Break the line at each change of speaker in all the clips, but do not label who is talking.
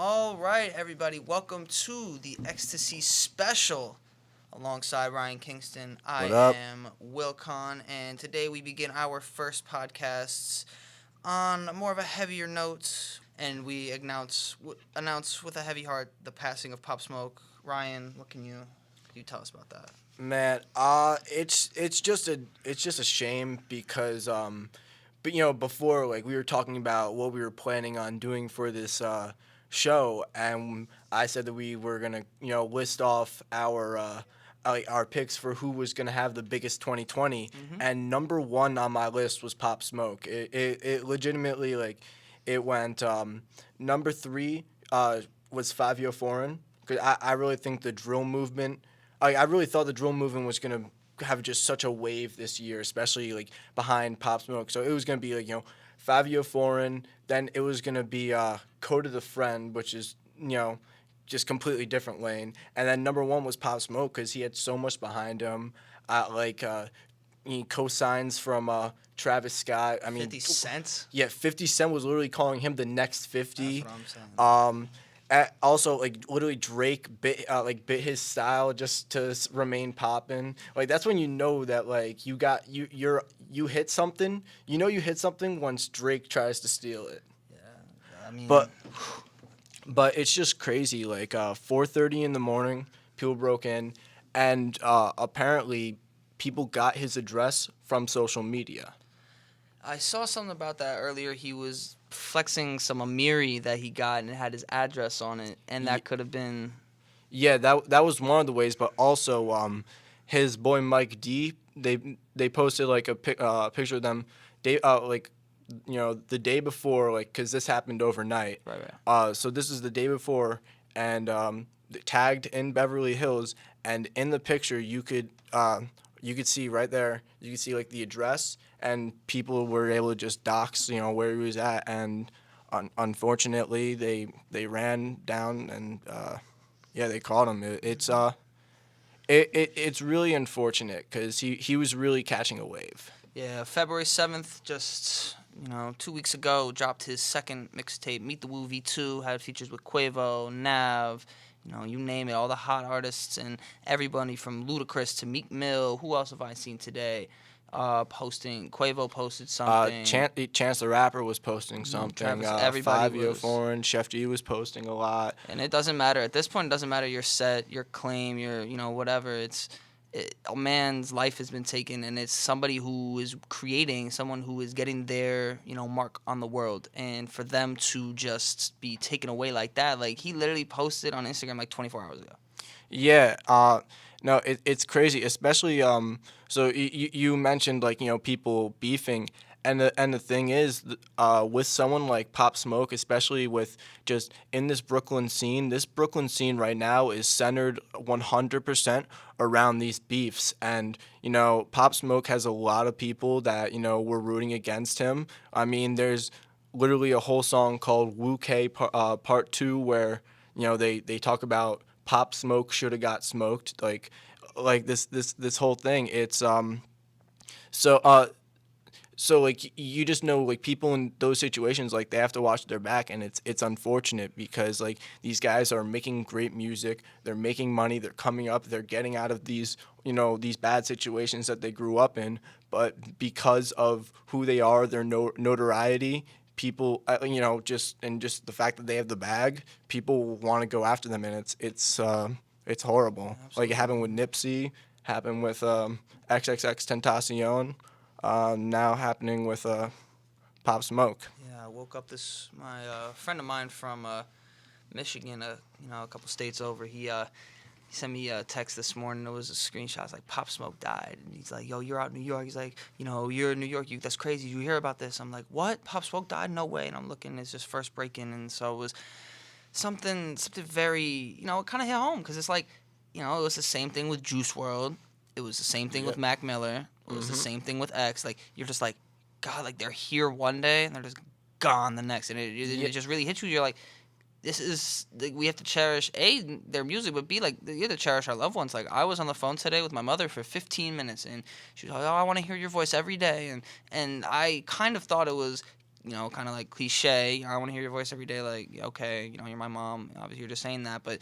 All right, everybody, welcome to the Ecstasy special. Alongside Ryan Kingston, I
What up?
am Will Kahn, and today we begin our first podcasts on more of a heavier note, and we announce with a heavy heart the passing of Pop Smoke. Ryan, what can you tell us about that?
Man, it's just a shame because but before like we were talking about what we were planning on doing for this show, and I said that we were gonna list off our picks for who was gonna have the biggest 2020,
Mm-hmm.
and number one on my list was Pop Smoke. It legitimately like it went number three was Fabio Foreign, because I really think the drill movement. I really thought the drill movement was gonna have just such a wave this year, especially like behind Pop Smoke. So it was gonna be like Fabio Foreign. Then it was gonna be Coda the Friend, which is just completely different lane. And then number one was Pop Smoke because he had so much behind him. Cosigns from Travis Scott. I mean,
50 Cent?
yeah, 50 Cent was literally calling him the next
That's
50.
what I'm saying.
Also, like literally Drake bit his style just to remain popping. Like that's when you know that like you hit something. You hit something once Drake tries to steal it.
Yeah, I mean,
But but it's just crazy. Like 4:30 in the morning, people broke in, and apparently people got his address from social media.
I saw something about that earlier. He was flexing some Amiri that he got and it had his address on it, and that could have been.
Yeah, that was one of the ways, but also his boy Mike D. They posted like picture of them, like the day before, like because this happened overnight.
Right, right.
So this is the day before, and tagged in Beverly Hills, and in the picture you could see right there, you could see like the address, and people were able to just dox where he was at, and unfortunately they ran down and. Yeah, they caught him. It's really unfortunate because he was really catching a wave.
Yeah, February 7th, just, 2 weeks ago, dropped his second mixtape, Meet the Woo V2, had features with Quavo, Nav, you name it, all the hot artists and everybody from Ludacris to Meek Mill. Who else have I seen today? Posting, Quavo posted something.
Chance the Rapper was posting something.
Travis, everybody
Fabio
was.
Foreign, Chef G was posting a lot.
And it doesn't matter. At this point, it doesn't matter your set, your claim, your, whatever. A man's life has been taken, and it's somebody who is creating, someone who is getting their, mark on the world. And for them to just be taken away like that, like, he literally posted on Instagram like 24 hours ago.
Yeah, no, it's crazy, especially So you mentioned like people beefing, and the thing is, with someone like Pop Smoke, especially with just in this Brooklyn scene. This Brooklyn scene right now is centered 100% around these beefs, and Pop Smoke has a lot of people that were rooting against him. I mean, there's literally a whole song called Wu K Part Two where they talk about Pop Smoke should have got smoked, like this whole thing. It's so so like you just know like people in those situations, like they have to watch their back, and it's unfortunate because like these guys are making great music, they're making money, they're coming up, they're getting out of these these bad situations that they grew up in, but because of who they are, their notoriety, people just the fact that they have the bag, people want to go after them, and it's horrible. Like it happened with Nipsey, happened with XXX Tentacion, now happening with Pop Smoke.
Yeah, I woke up my friend of mine from Michigan, a couple states over, he sent me a text this morning. It was a screenshot. It's like, Pop Smoke died. And he's like, yo, you're out in New York. He's like, you're in New York. That's crazy. You hear about this? I'm like, what? Pop Smoke died? No way. And I'm looking. It's just first break-in. And so it was something very, it kind of hit home. Because it's like, it was the same thing with Juice World. It was the same thing with Mac Miller. It was the same thing with X. Like, you're just like, God, like, they're here one day, and they're just gone the next. And it just really hits you. You're like, this is, like, we have to cherish their music, but B, like, you have to cherish our loved ones. Like, I was on the phone today with my mother for 15 minutes, and she was like, oh, I want to hear your voice every day, and I kind of thought it was kind of like cliche. I want to hear your voice every day. Like, okay, you're my mom. Obviously, you're just saying that, but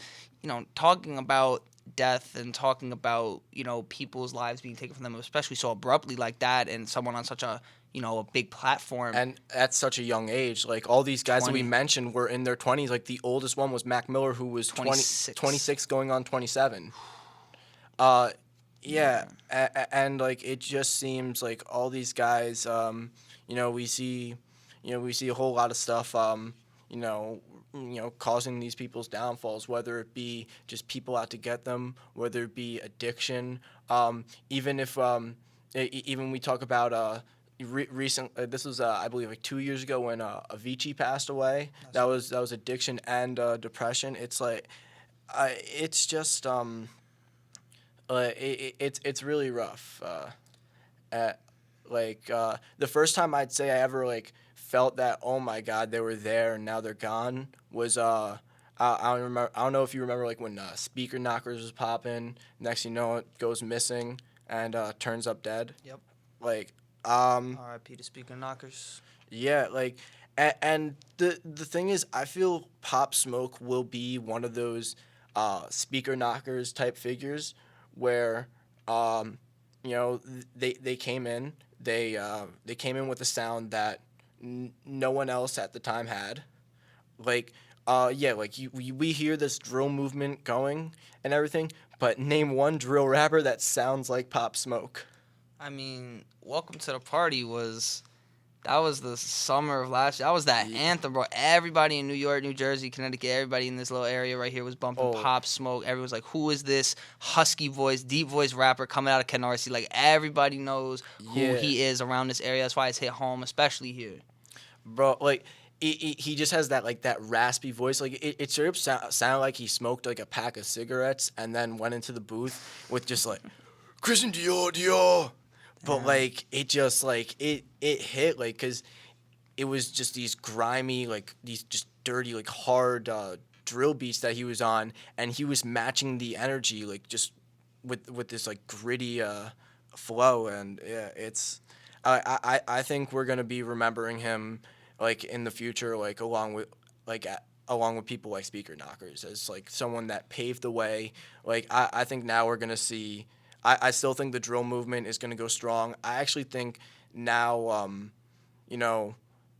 talking about death and talking about people's lives being taken from them, especially so abruptly like that, and someone on such a big platform.
And at such a young age, like all these guys that we
20.
mentioned were in their 20s. Like the oldest one was Mac Miller, who was 26 going on 27. Yeah, and like it just seems like all these guys, we see, we see a whole lot of stuff, causing these people's downfalls, whether it be just people out to get them, whether it be addiction, even if even we talk about recent. This was I believe like 2 years ago when Avicii passed away. That was addiction and depression. It's like, it's just it's really rough. The first time I'd say I ever like felt that, oh my God, they were there and now they're gone, was I don't remember. I don't know if you remember like when Speaker Knockers was popping. Next thing you know, it goes missing and turns up dead.
Yep.
Like
R.I.P. to Speaker Knockers.
yeah, like and the thing is, I feel Pop Smoke will be one of those Speaker Knockers type figures where they came in, they came in with a sound that no one else at the time had. Like we hear this drill movement going and everything, but name one drill rapper that sounds like Pop Smoke.
I mean, Welcome to the Party that was the summer of last year. That was that anthem, bro. Everybody in New York, New Jersey, Connecticut, everybody in this little area right here was bumping Pop Smoke. Everyone's like, who is this husky voice, deep voice rapper coming out of Canarsie? Like, everybody knows who he is around this area. That's why it's hit home, especially here.
Bro, like, he just has that, like, that raspy voice. Like, it sort of sounded like he smoked, like, a pack of cigarettes and then went into the booth with just, like, Christian Dior. But, like, it just, like, it hit, like, because it was just these grimy, like, these just dirty, like, hard drill beats that he was on, and he was matching the energy, like, just with this, like, gritty flow. And, yeah, it's... I think we're going to be remembering him, like, in the future, like, along with people like Speaker Knockers, as, like, someone that paved the way. Like, I think now we're going to see... I still think the drill movement is going to go strong. I actually think now,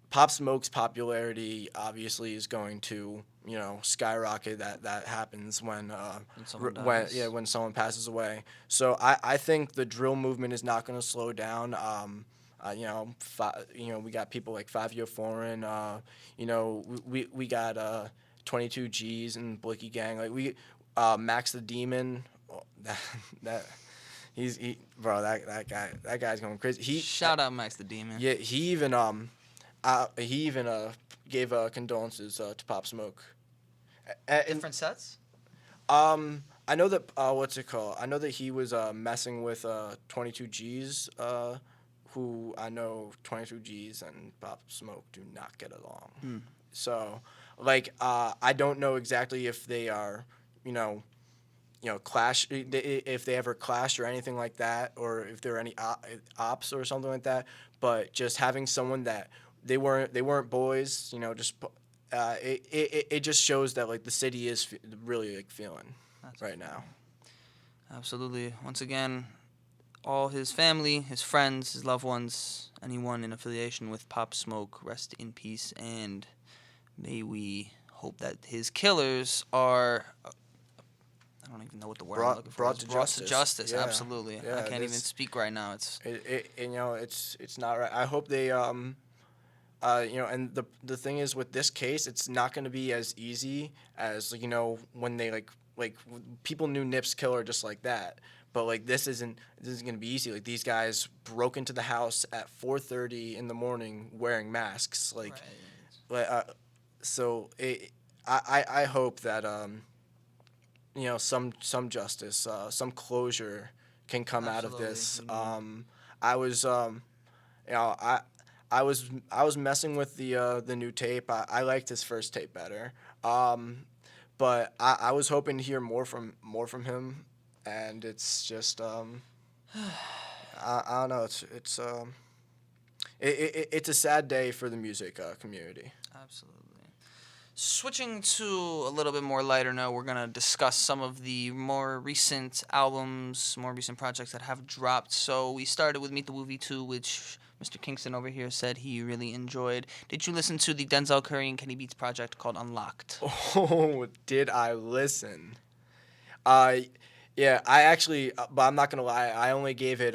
Pop Smoke's popularity obviously is going to, skyrocket. That happens when someone passes away. So I think the drill movement is not going to slow down. We got people like Fabio Foreign. We got 22 G's and Blicky Gang. Like we Max the Demon. That that guy's going crazy.
Shout out Max the Demon.
Yeah, he even gave condolences to Pop Smoke.
Different sets?
I know that what's it called? I know that he was messing with 22 G's. Who I know 22 G's and Pop Smoke do not get along. So, like, I don't know exactly if they are, clash, if they ever clashed or anything like that, or if there are any ops or something like that. But just having someone that they weren't boys, just it just shows that like the city is really like feeling right now.
Absolutely. Once again, all his family, his friends, his loved ones, anyone in affiliation with Pop Smoke, rest in peace, and may we hope that his killers are... I don't even know what the word I'm looking for.
Brought to justice.
Yeah. Absolutely. Yeah, I can't even speak right now. It's
not right. I hope they and the thing is with this case, it's not going to be as easy as when they like people knew Nip's killer just like that. But like this isn't going to be easy. Like these guys broke into the house at 4:30 in the morning wearing masks. So I hope that some justice, some closure can come out of this. I was I was messing with the new tape. I liked his first tape better. But I was hoping to hear more from him, and it's just I don't know. it's a sad day for the music community.
Absolutely. Switching to a little bit more lighter note, we're gonna discuss some of the more recent albums, more recent projects that have dropped. So we started with Meet the Movie 2, which Mr. Kingston over here said he really enjoyed. Did you listen to the Denzel Curry and Kenny Beats project called Unlocked?
Oh, did I listen? Uh, yeah, I actually, but I'm not gonna lie, I only gave it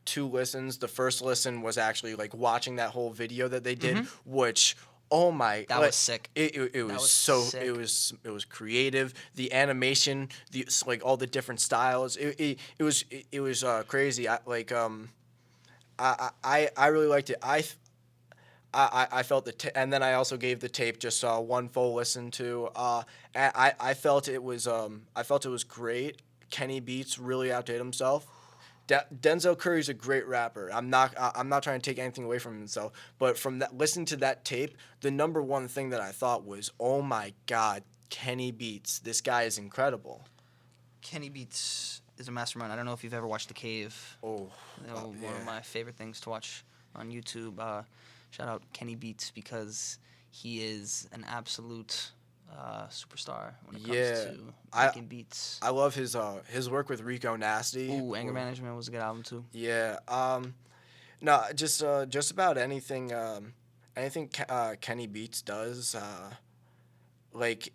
2 listens. The first listen was actually like watching that whole video that they did, which oh my,
That was sick.
it
That
was
was
so
sick.
it was creative. The animation, like all the different styles, it was crazy. I really liked it. I felt and then I also gave the tape just one full listen to. I felt it was great. Kenny Beats really outdid himself. Denzel Curry's a great rapper. I'm not trying to take anything away from himself, but from that listening to that tape, the number one thing that I thought was, oh my God, Kenny Beats. This guy is incredible.
Kenny Beats is a mastermind. I don't know if you've ever watched The Cave.
Oh,
One of my favorite things to watch on YouTube. Shout out Kenny Beats because he is an absolute superstar when it comes to making beats.
I love his work with Rico Nasty.
Ooh, Anger Management was a good album too.
Yeah. No, just about anything. Kenny Beats does. Like,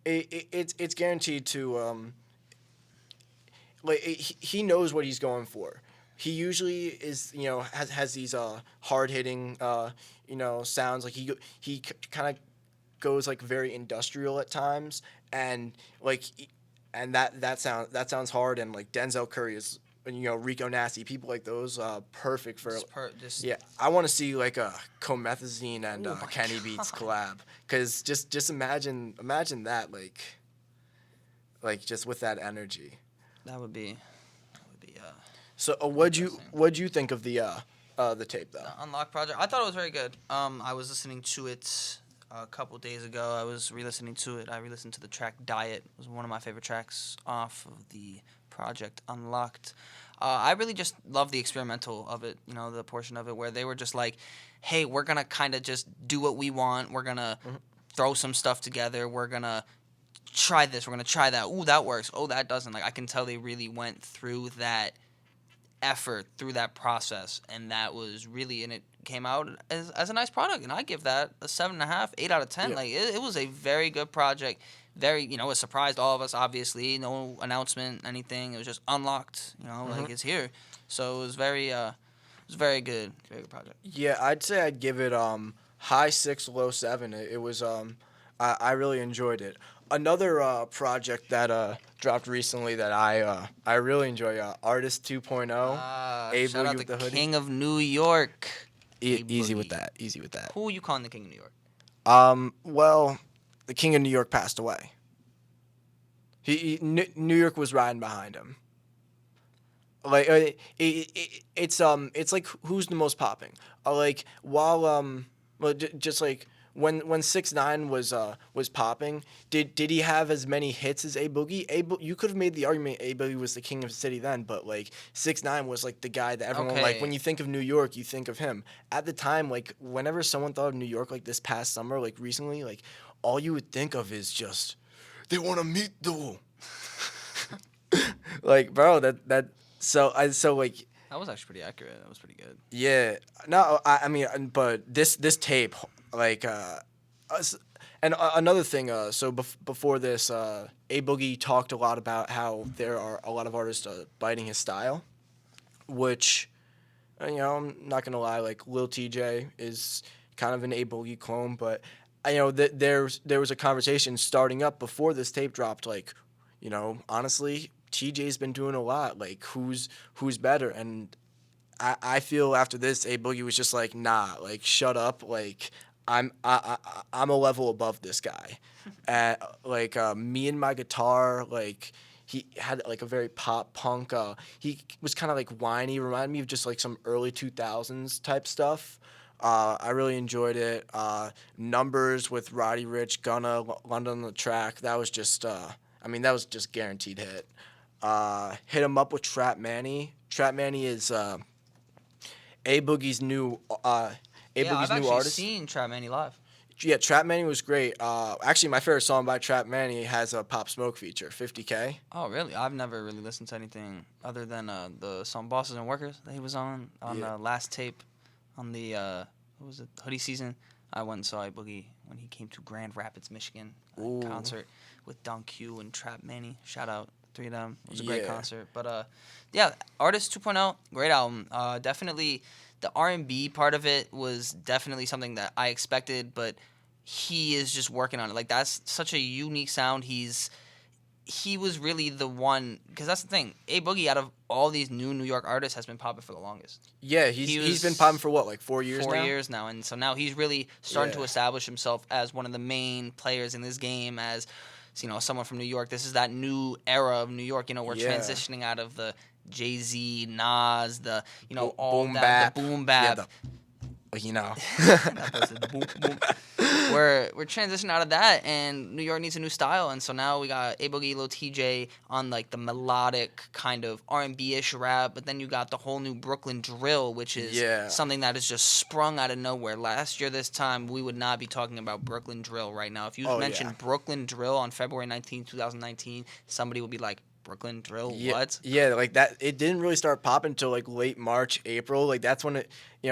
it's guaranteed to. He knows what he's going for. He usually is, has these hard hitting, sounds. Like he kind of goes like very industrial at times, and that sounds hard. And like Denzel Curry is, Rico Nasty, people like those, perfect for. Yeah, I want to see like a Comethazine and Kenny Beats collab, because just imagine that, like just with that energy.
That would be.
So what'd you think of the tape though?
The Unlock project. I thought it was very good. I was listening to it a couple days ago. I was re-listening to it. I re-listened to the track "Diet." It was one of my favorite tracks off of the project Unlocked. I really just love the experimental of it. The portion of it where they were just like, "Hey, we're gonna kind of just do what we want. We're gonna throw some stuff together. We're gonna try this. We're gonna try that. Ooh, that works. Oh, that doesn't." Like I can tell they really went through that effort, through that process, and that was really, and it came out as a nice product, and I give that a 7.5, 8 out of 10. Like it was a very good project. Very, it surprised all of us. Obviously, no announcement, anything. It was just unlocked. Like it's here. So it was very good, very good project.
Yeah, I'd say I'd give it high 6, low 7. It was I really enjoyed it. Another project that dropped recently that I really enjoy, Artist 2.0.
Shout out the King of New York.
Easy with that.
Who are you calling the King of New York?
Well, the King of New York passed away. New York was riding behind him. Like it's like who's the most popping? Just like. When 6ix9ine was popping, did he have as many hits as A Boogie? You could have made the argument A Boogie was the king of the city then, but like 6ix9ine was like the guy that everyone like when you think of New York, you think of him. At the time, like whenever someone thought of New York like this past summer, like recently, like all you would think of is just they want to meet the like bro that so like.
That was actually pretty accurate. That was pretty good.
Yeah. No, I mean, but this tape, like, and another thing, so before this, A Boogie talked a lot about how there are a lot of artists biting his style, which, I'm not going to lie, like, Lil TJ is kind of an A Boogie clone, but, there was a conversation starting up before this tape dropped, like, honestly, TJ's been doing a lot. Like, who's better? And I feel after this, A Boogie was just like, nah, like, shut up. Like, I'm a level above this guy. Me and my guitar, like, he had like a very pop punk. He was kind of like whiny, reminded me of just like some early 2000s type stuff. I really enjoyed it. Numbers with Roddy Ricch, Gunna, London on the track. That was just, that was just guaranteed hit. Hit him up with Trap Manny. Trap Manny is A Boogie's new
Yeah, I've actually
artist.
seen Trap Manny live.
Yeah, Trap Manny was great. Actually, my favorite song by Trap Manny has a Pop Smoke feature, 50K.
Oh, really? I've never really listened to anything other than the song "Bosses and Workers" that he was on
Yeah.
the last tape on the what was it, hoodie season. I went and saw A Boogie when he came to Grand Rapids, Michigan,
Ooh.
concert with Don Q and Trap Manny. Shout out, three of them. It was a great
Yeah.
concert. But yeah, Artist 2.0, great album. Definitely, the R&B part of it was definitely something that I expected, but he is just working on it. Like, that's such a unique sound. He was really the one, because that's the thing. A Boogie, out of all these new New York artists, has been popping for the longest.
Yeah, he's been popping for what, like 4 years now?
4 years now, and so now he's really starting to
Yeah.
establish himself as one of the main players in this game, as someone from New York. This is that new era of New York. We're
Yeah.
transitioning out of the Jay-Z, Nas, the all
boom
that,
bap.
the boom
Yeah,
bap.
That
was it, boom, boom. We're transitioning out of that, and New York needs a new style, and so now we got A Boogie, Lil TJ on like the melodic kind of R&B-ish rap, but then you got the whole new Brooklyn drill, which is something that is just sprung out of nowhere. Last year this time, we would not be talking about Brooklyn drill right now. If you mentioned Brooklyn drill on February 19, 2019, somebody would be like, Brooklyn drill, what?
Yeah, like that. It didn't really start popping until like late March, April. Like that's when it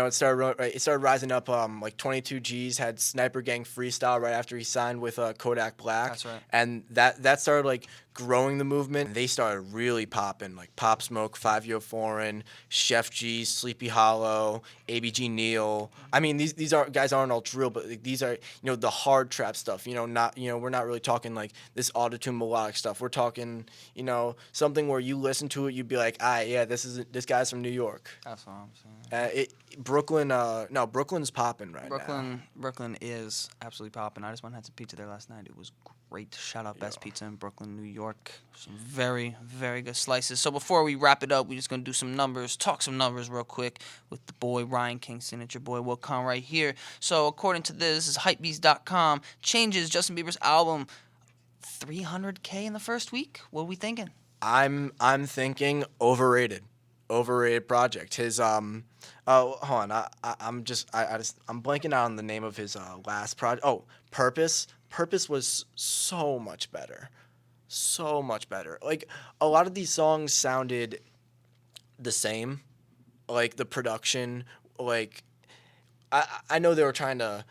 started. It started rising up. Like 22 G's had Sniper Gang Freestyle right after he signed with Kodak Black.
That's right.
And that started like growing the movement. They started really popping. Like Pop Smoke, 5 Yo Foreign, Chef G, Sleepy Hollow, ABG Neal. I mean, these guys aren't all drill, but like, these are the hard trap stuff. Not we're not really talking like this autotune melodic stuff. We're talking something where you listen to it, you'd be like, yeah, this guy's from New York.
That's what I'm saying.
Brooklyn's popping right now.
Brooklyn is absolutely popping. I just went and had some pizza there last night. It was great. Shout out Best Pizza in Brooklyn, New York. Some very, very good slices. So before we wrap it up, we're just going to do some numbers, talk some numbers real quick with the boy Ryan Kingston and your boy Will Khan right here. So according to this is Hypebeast.com, changes Justin Bieber's album 300K in the first week. What are we thinking?
I'm thinking overrated project. His hold on, I'm blanking out on the name of his last project. Oh, Purpose. Purpose was so much better. Like a lot of these songs sounded the same. Like the production, like I know they were trying to,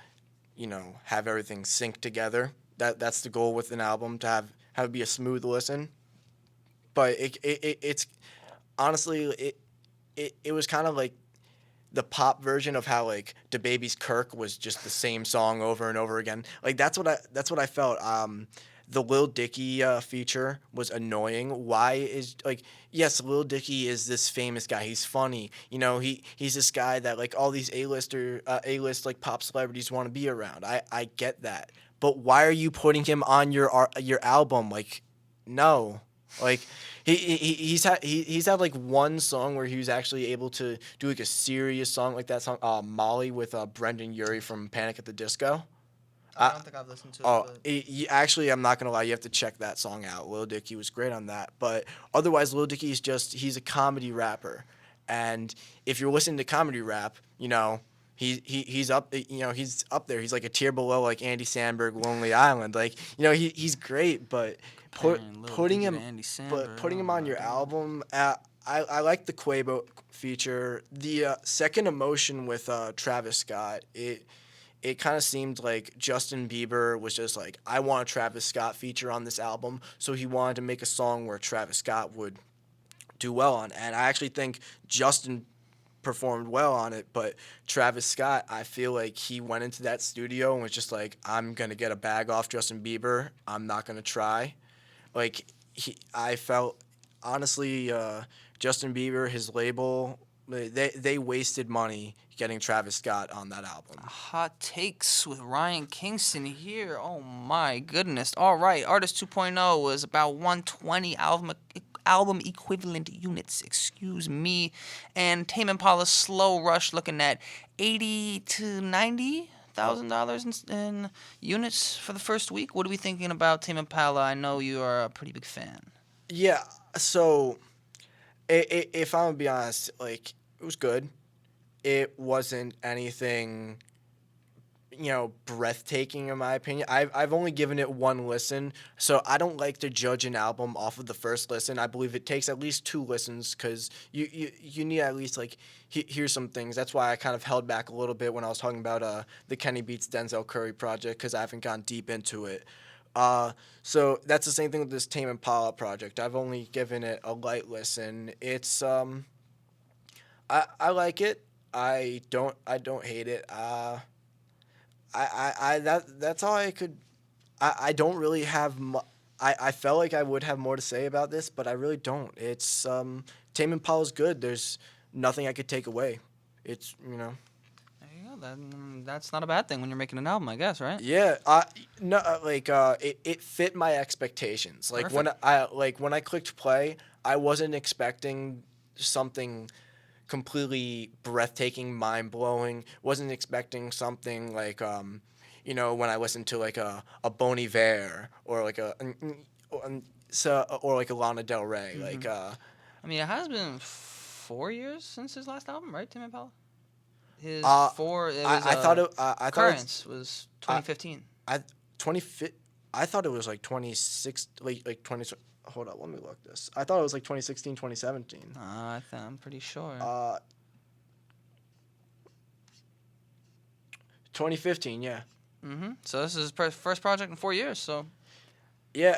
have everything sync together. That's the goal with an album, to have it be a smooth listen. But it's honestly it was kind of like the pop version of how like DaBaby's Kirk was just the same song over and over again. Like that's what I felt. The Lil Dicky feature was annoying. Why is yes, Lil Dicky is this famous guy. He's funny. He's this guy that like all these A-list like pop celebrities want to be around. I get that. But why are you putting him on your album? Like, no. Like he's had like one song where he was actually able to do like a serious song, like that song Molly with Brendan Urie from Panic at the Disco.
I don't think I've listened to it.
Actually, I'm not gonna lie, you have to check that song out. Lil Dicky was great on that, but otherwise, Lil Dicky is he's a comedy rapper, and if you're listening to comedy rap, he's up he's up there. He's like a tier below like Andy Samberg, Lonely Island. Like he's great, but putting him on your album, I like the Quavo feature. The Second Emotion with Travis Scott. It kind of seemed like Justin Bieber was just like, I want a Travis Scott feature on this album, so he wanted to make a song where Travis Scott would do well on. And I actually think Justin performed well on it, but Travis Scott, I feel like he went into that studio and was just like, I'm going to get a bag off Justin Bieber. I'm not going to try. Like, I felt, honestly, Justin Bieber, his label, they wasted money getting Travis Scott on that album.
Hot takes with Ryan Kingston here. Oh my goodness. All right, Artist 2.0 was about 120 album equivalent units, excuse me. And Tame Impala's Slow Rush looking at $80,000 to $90,000 in units for the first week. What are we thinking about Tame Impala? I know you are a pretty big fan.
Yeah, so if I'm gonna be honest, like, it was good. it wasn't anything, breathtaking in my opinion. I've only given it one listen, so I don't like to judge an album off of the first listen. I believe it takes at least 2 listens because you need at least like hear some things. That's why I kind of held back a little bit when I was talking about the Kenny Beats Denzel Curry project because I haven't gone deep into it. So that's the same thing with this Tame Impala project. I've only given it a light listen. It's I like it. I don't hate it. That's all I could. I don't really have. I felt like I would have more to say about this, but I really don't. It's Tame Impala's good. There's nothing I could take away. It's
There you go. That's not a bad thing when you're making an album, I guess, right?
yeah. No, it fit my expectations. Like
Perfect.
when I clicked play, I wasn't expecting something completely breathtaking, mind blowing. Wasn't expecting something like when I listened to like a Bon Iver or like or like a Lana Del Rey.
Hmm. I mean, it has been 4 years since his last album, right, Tim Impala? His
uh
four. It was
I thought I thought it's
Currents was
I
2015.
I 20 I thought it was like 26 like 20. Hold up, let me look this. I thought it was like 2016, 2017.
I'm pretty sure.
2015, yeah.
So this is his first project in 4 years. So
Yeah,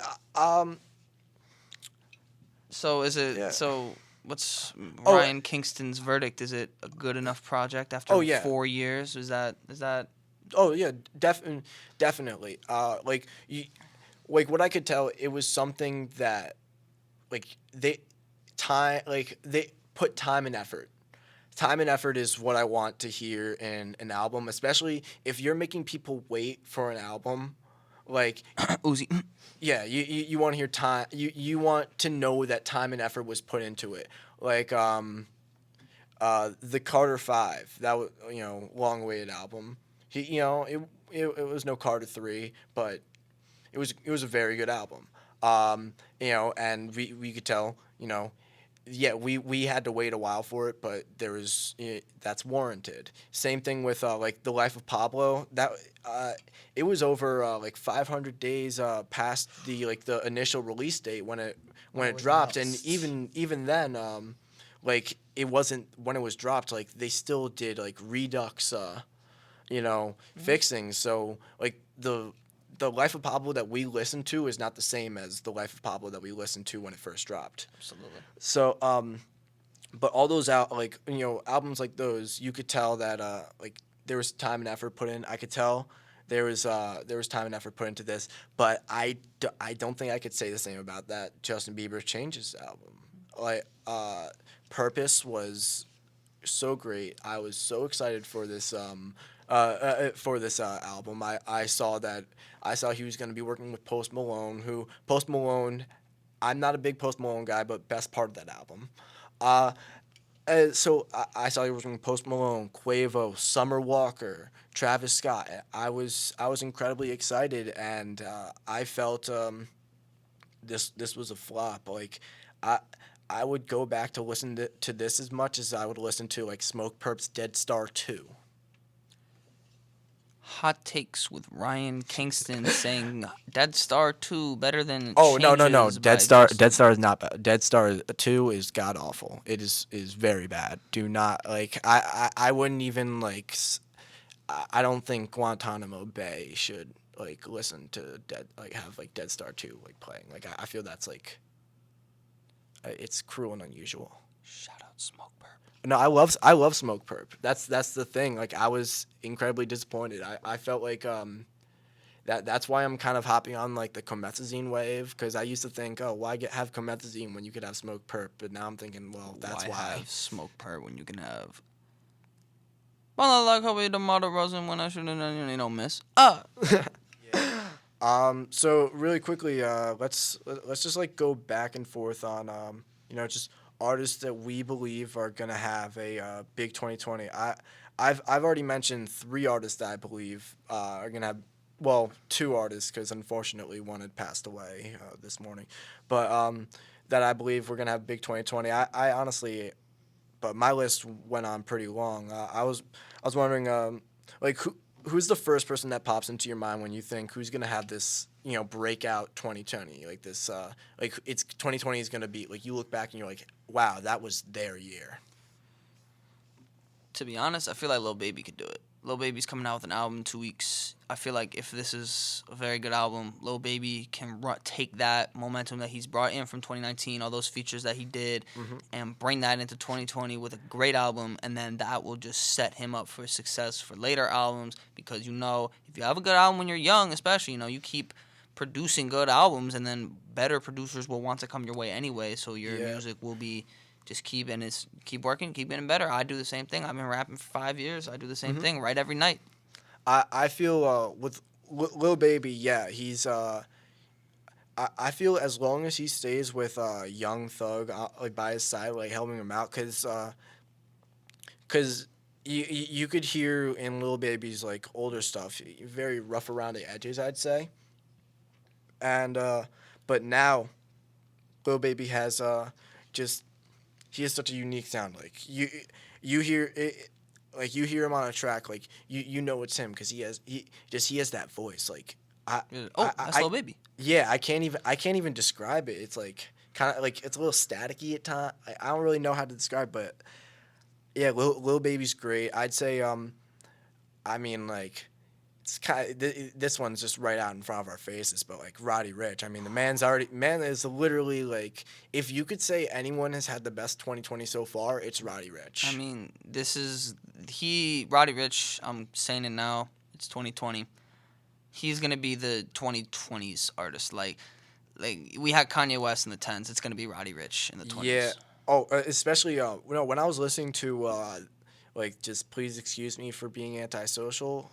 so is it
yeah.
so? What's
Oh,
Ryan Kingston's verdict? Is it a good enough project
oh
after
yeah.
4 years? Is that
Oh yeah, definitely. Like what I could tell, it was something that like they put time and effort. Time and effort is what I want to hear in an album, especially if you're making people wait for an album. Like
Uzi?
yeah, you want to hear time. You want to know that time and effort was put into it. Like the Carter Five, that was long awaited album. It was no Carter Three, but it was a very good album. And we could tell, yeah, we had to wait a while for it, but that's warranted. Same thing with like The Life of Pablo. That it was over like 500 days past the initial release date when it
was
dropped, and
next?
even then like it wasn't when it was dropped, like they still did like redux fixings. So like the Life of Pablo that we listened to is not the same as the Life of Pablo that we listened to when it first dropped.
Absolutely.
So but all those albums like those, you could tell that like there was time and effort put in. I could tell there was time and effort put into this, but I don't think I could say the same about that Justin Bieber Changes album. Like Purpose was so great. I was so excited for this album. I saw he was going to be working with Post Malone, who Post Malone. I'm not a big Post Malone guy, but best part of that album. Uh, so I saw he was working with Post Malone, Quavo, Summer Walker, Travis Scott. I was incredibly excited, and I felt this was a flop. Like I I would go back to listen to this as much as I would listen to like Smoke Perp's Dead Star 2.
Hot takes with Ryan Kingston saying Dead Star 2 better than
Oh no.
Changes
Dead
by
Star
Justin
Dead Star is
Bieber.
not bad. Dead Star 2 is god awful. It is very bad. Do not like I wouldn't even like I don't think Guantanamo Bay should like listen to have like Dead Star 2 like playing. Like I feel that's like it's cruel and unusual.
Shout out Smoke Perp.
No, I love Smoke Perp. That's the thing. Like I was incredibly disappointed. I felt like that's why I'm kind of hopping on like the Comethazine wave because I used to think, oh, why have Comethazine when you could have Smoke Perp? But now I'm thinking, well, that's
Why
why.
have Smoke Perp when you can have? Well, I like how we the mother wasn't when I should have miss.
So really quickly, let's just like go back and forth on just artists that we believe are gonna have a big 2020. I've already mentioned 3 artists that I believe are gonna have. Well, 2 artists because unfortunately one had passed away this morning, but that I believe we're gonna have big 2020. I honestly but my list went on pretty long. I was wondering, like who's the first person that pops into your mind when you think who's gonna have this, breakout 2020, like this, like it's 2020 is gonna be like you look back and you're like, wow, that was their year.
To be honest, I feel like Lil Baby could do it. Lil Baby's coming out with an album in 2 weeks. I feel like if this is a very good album, Lil Baby can take that momentum that he's brought in from 2019, all those features that he did, and bring that into 2020 with a great album, and then that will just set him up for success for later albums. Because if you have a good album when you're young, especially, you keep producing good albums, and then better producers will want to come your way anyway. So your music will be. Just keep working, keep getting better. I do the same thing. I've been rapping for 5 years. I do the same thing, write every night.
I feel with Lil Baby, yeah, he's I feel as long as he stays with Young Thug like by his side, like helping him out, cause you could hear in Lil Baby's like older stuff, very rough around the edges, I'd say. And but now, Lil Baby has just he has such a unique sound. Like you hear it, like you hear him on a track, like you know it's him because he has that voice. Like
That's Lil Baby.
Yeah, I can't even describe it. It's like kind of like it's a little staticky at times. I don't really know how to describe, but yeah, Lil Baby's great. I'd say I mean like. It's kind of, this one's just right out in front of our faces, but like Roddy Ricch, I mean the man is literally like, if you could say anyone has had the best 2020 so far, it's Roddy Ricch.
I mean, Roddy Ricch, I'm saying it now, it's 2020. He's going to be the 2020s artist. Like we had Kanye West in the 10s, it's going to be Roddy Ricch in the 20s.
Yeah. Oh, especially when I was listening to like just Please Excuse Me for Being Antisocial,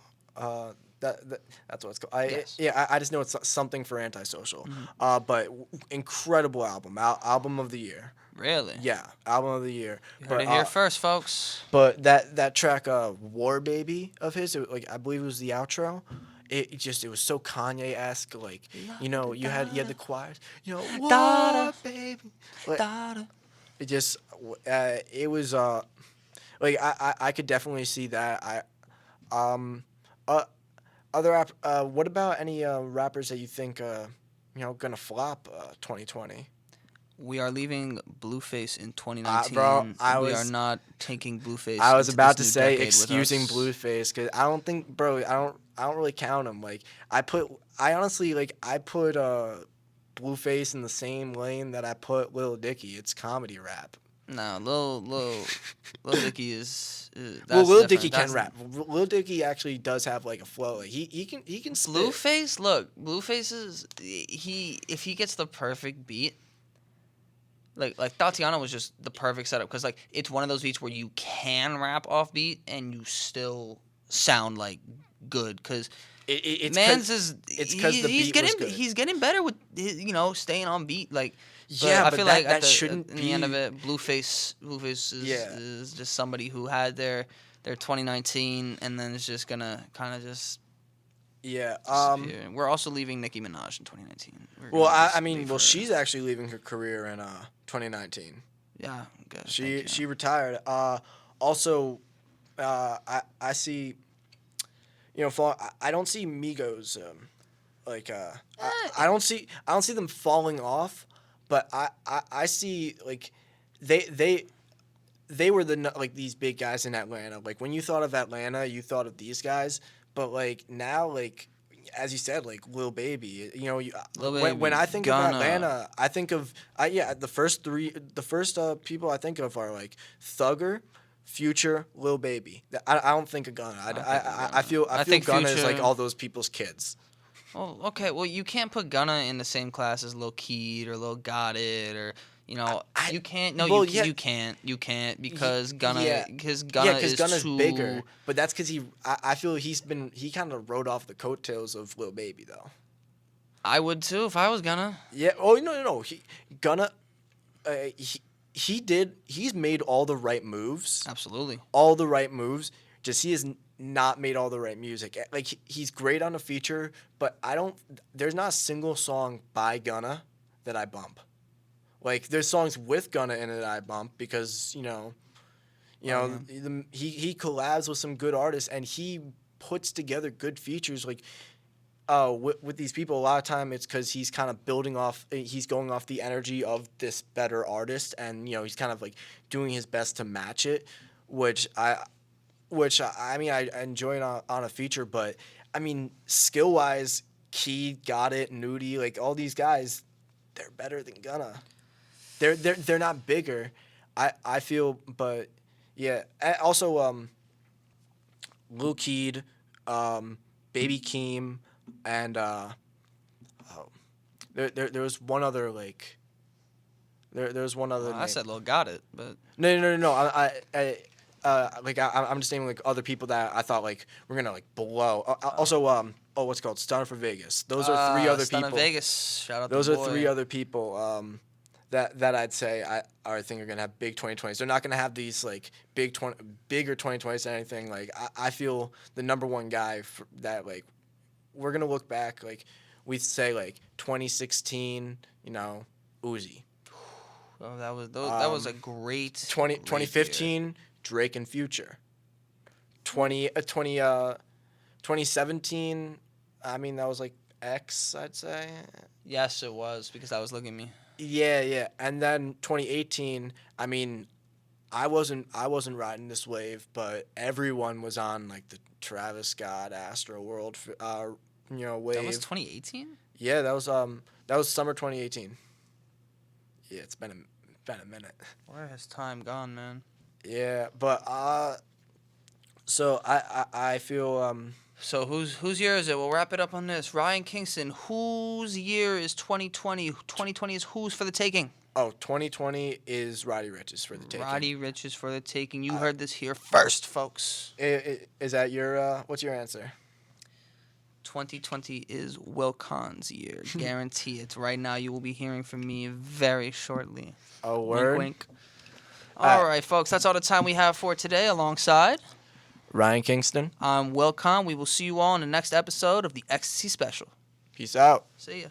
that's what it's called.
Yes.
I just know it's something for Antisocial. But incredible album, album of the year.
Really?
Yeah, album of the year.
You heard it here first, folks.
But that track, War Baby of his, like I believe it was the outro. It was so Kanye-esque. Like you had the choirs. War Baby. Like, it just it was like I could definitely see that. What about any rappers that you think gonna flop 2020?
We are leaving Blueface in 2019. We are not taking Blueface.
I was
into
about
this
to
new
say
decade
excusing
with us.
Blueface because I don't think, bro. I don't really count him. Like I put Blueface in the same lane that I put Lil Dicky. It's comedy rap.
No, Lil Dicky is.
Well, Lil Dicky can rap. Lil Dicky actually does have like a flow. Like, he can spit.
Blueface, look, Blueface is if he gets the perfect beat. Like Tatiana was just the perfect setup because like it's one of those beats where you can rap off beat and you still sound like good because
it's
Mans is
it's because the beat was good.
He's getting better with staying on beat like.
Yeah,
I
but
feel
that,
like
that shouldn't
in
be.
the end of it, Blueface is just somebody who had their 2019 and then is just gonna kind of just.
Yeah.
disappear. We're also leaving Nicki Minaj in 2019.
Well, I mean, she's actually leaving her career in 2019.
Yeah. Good.
She retired. Also, I see. I don't see Migos. I don't see them falling off, but I see like they were like these big guys in Atlanta. Like when you thought of Atlanta, you thought of these guys. But like now, like as you said, like Lil Baby. When I think of Atlanta, I think of the first people I think of are like Thugger, Future, Lil Baby. I don't think of Gunna. I feel Gunna is like all those people's kids.
Oh, okay. Well, you can't put Gunna in the same class as Lil Keed or Lil Got It or you can't. No, you can't. You can't because Gunna is
Gunna's
too
bigger. But that's because I feel he kind of rode off the coattails of Lil Baby though.
I would too if I was Gunna.
Yeah. Oh no. Gunna. He's made all the right moves.
Absolutely.
All the right moves. Just he has not made all the right music. Like he's great on a feature, but there's not a single song by Gunna that I bump. Like there's songs with Gunna in it that I bump because You know, he collabs with some good artists, and he puts together good features. Like with these people, a lot of time it's because he's kind of he's going off the energy of this better artist, and you know he's kind of like doing his best to match it, which I mean I enjoy it on a feature, but I mean skill wise, Key got it, Nudie, like all these guys, they're better than Gunna. They're not bigger, I feel, but yeah. Also, Lil Keed, Baby Keem, and there was one other like there was one other.
I said Lil Got It, but
no. I'm just naming like other people that I thought like we're gonna like blow. Also, what's it called Stunner for Vegas. Those are three other
Stunner
people.
Vegas. Shout out.
Those
the
are
boy.
three other people. That I'd say I think are gonna have big 2020s. They're not gonna have these like bigger 2020s than anything. Like I feel the number one guy that like we're gonna look back like we say like 2016. You know, Uzi.
Oh, that was a great
2015
year.
Drake and Future. 2017. I mean that was like X. I'd say.
Yes, it was because that was Look at Me.
Yeah. And then 2018, I mean, I wasn't riding this wave, but everyone was on like the Travis Scott Astro World wave.
That was 2018?
Yeah, that was summer 2018. Yeah, it's been a minute.
Where has time gone, man?
Yeah, but so I feel
So whose year is it? We'll wrap it up on this. Ryan Kingston, whose year is 2020? 2020 is whose for the taking?
Oh, 2020 is Roddy Ricch's for the taking.
Roddy Ricch is for the taking. You heard this here first, folks.
Is that your what's your answer?
2020 is Will Khan's year. Guarantee it. Right now, you will be hearing from me very shortly.
Oh, word.
Wink, wink. All right, folks. That's all the time we have for today. Alongside
Ryan Kingston.
I'm Will Khan. We will see you all in the next episode of the Ecstasy Special.
Peace out.
See ya.